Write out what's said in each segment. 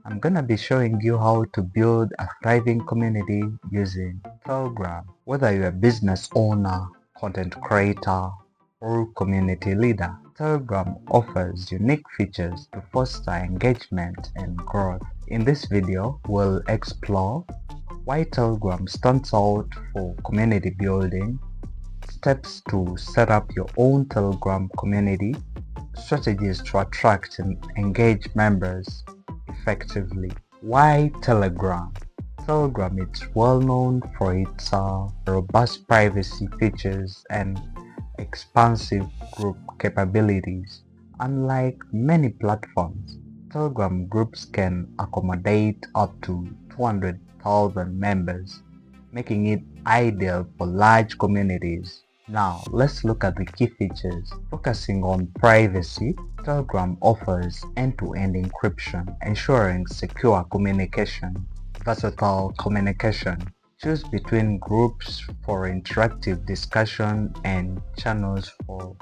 I'm gonna be showing you how to build a thriving community using Telegram. Whether you're a business owner, content creator, or community leader, Telegram offers unique features to foster engagement and growth. In this video, we'll explore why Telegram stands out for community building, steps to set up your own Telegram community, strategies to attract and engage members effectively. Why Telegram? Telegram is well known for its robust privacy features and expansive group capabilities. Unlike many platforms, Telegram groups can accommodate up to 200,000 members, making it ideal for large communities. Now, let's look at the key features. Focusing on privacy, Telegram offers end-to-end encryption, ensuring secure communication. Versatile communication. Choose between groups for interactive discussion and channels for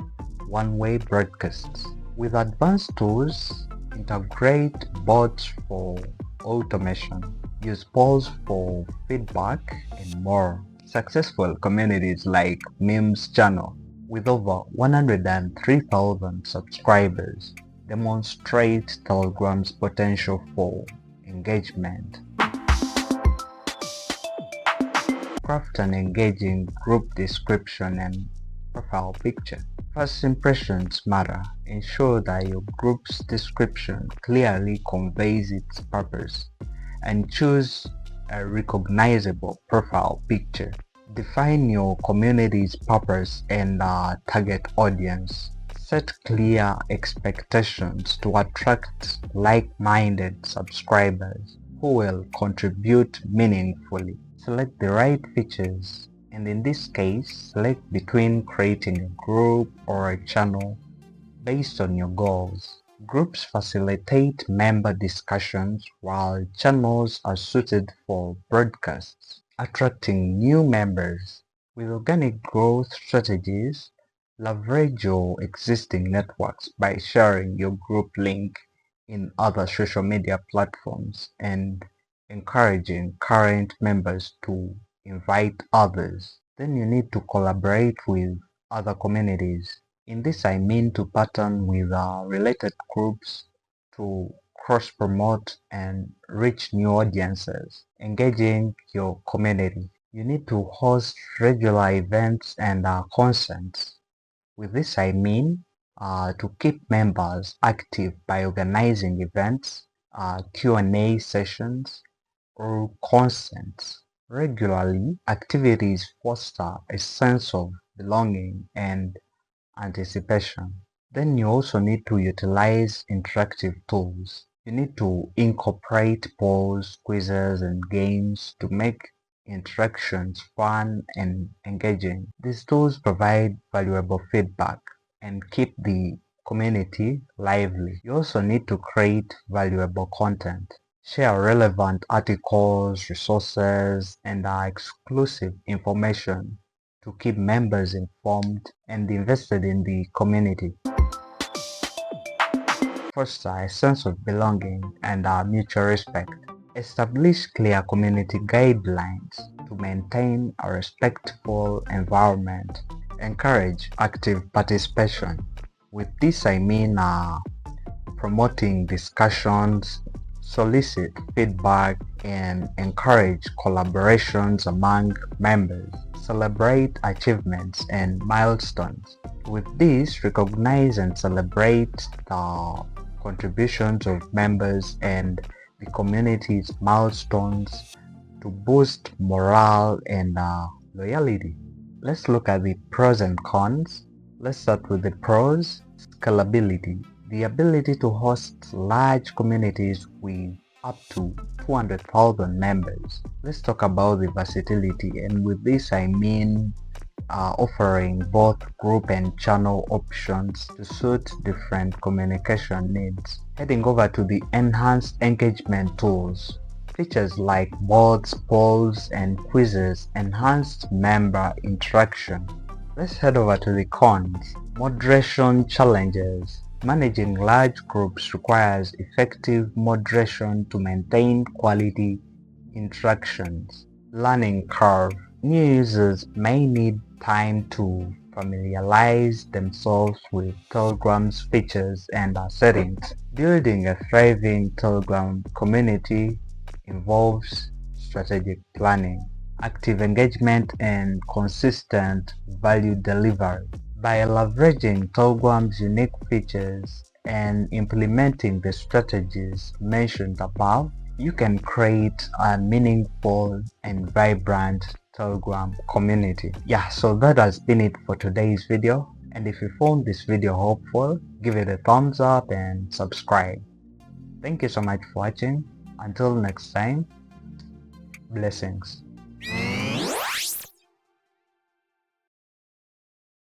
one-way broadcasts. With advanced tools, integrate bots for automation, use polls for feedback, and more. Successful communities like Memes channel, with over 103,000 subscribers, demonstrate Telegram's potential for engagement. Craft an engaging group description and profile picture. First impressions matter. Ensure that your group's description clearly conveys its purpose, and choose a recognizable profile picture. Define your community's purpose and target audience. Set clear expectations to attract like-minded subscribers who will contribute meaningfully. Select the right features, and in this case, select between creating a group or a channel based on your goals. Groups facilitate member discussions, while channels are suited for broadcasts, attracting new members. With organic growth strategies, leverage your existing networks by sharing your group link in other social media platforms and encouraging current members to invite others. Then you need to collaborate with other communities. In this I mean to partner with related groups to cross-promote and reach new audiences. Engaging your community. You need to host regular events and concerts. With this I mean to keep members active by organizing events, Q&A sessions, or concerts. Regularly, activities foster a sense of belonging and anticipation. Then you also need to utilize interactive tools. You need to incorporate polls, quizzes, and games to make interactions fun and engaging. These tools provide valuable feedback and keep the community lively. You also need to create valuable content. Share relevant articles, resources, and exclusive information to keep members informed and invested in the community. Foster a sense of belonging and mutual respect. Establish clear community guidelines to maintain a respectful environment. Encourage active participation. With this I mean promoting discussions, solicit feedback, and encourage collaborations among members. Celebrate achievements and milestones. With this, recognize and celebrate the contributions of members and the community's milestones to boost morale and loyalty. Let's look at the pros and cons. Let's start with the pros. Scalability. The ability to host large communities with up to 200,000 members. Let's talk about the versatility, and with this I mean offering both group and channel options to suit different communication needs. Heading over to the enhanced engagement tools. Features like boards, polls, and quizzes enhanced member interaction. Let's head over to the cons. Moderation challenges. Managing large groups requires effective moderation to maintain quality interactions. Learning curve. New users may need time to familiarize themselves with Telegram's features and settings. Building a thriving Telegram community involves strategic planning, active engagement, and consistent value delivery. By leveraging Telegram's unique features and implementing the strategies mentioned above, you can create a meaningful and vibrant Telegram community. Yeah, so that has been it for today's video. And if you found this video helpful, give it a thumbs up and subscribe. Thank you so much for watching. Until next time, blessings.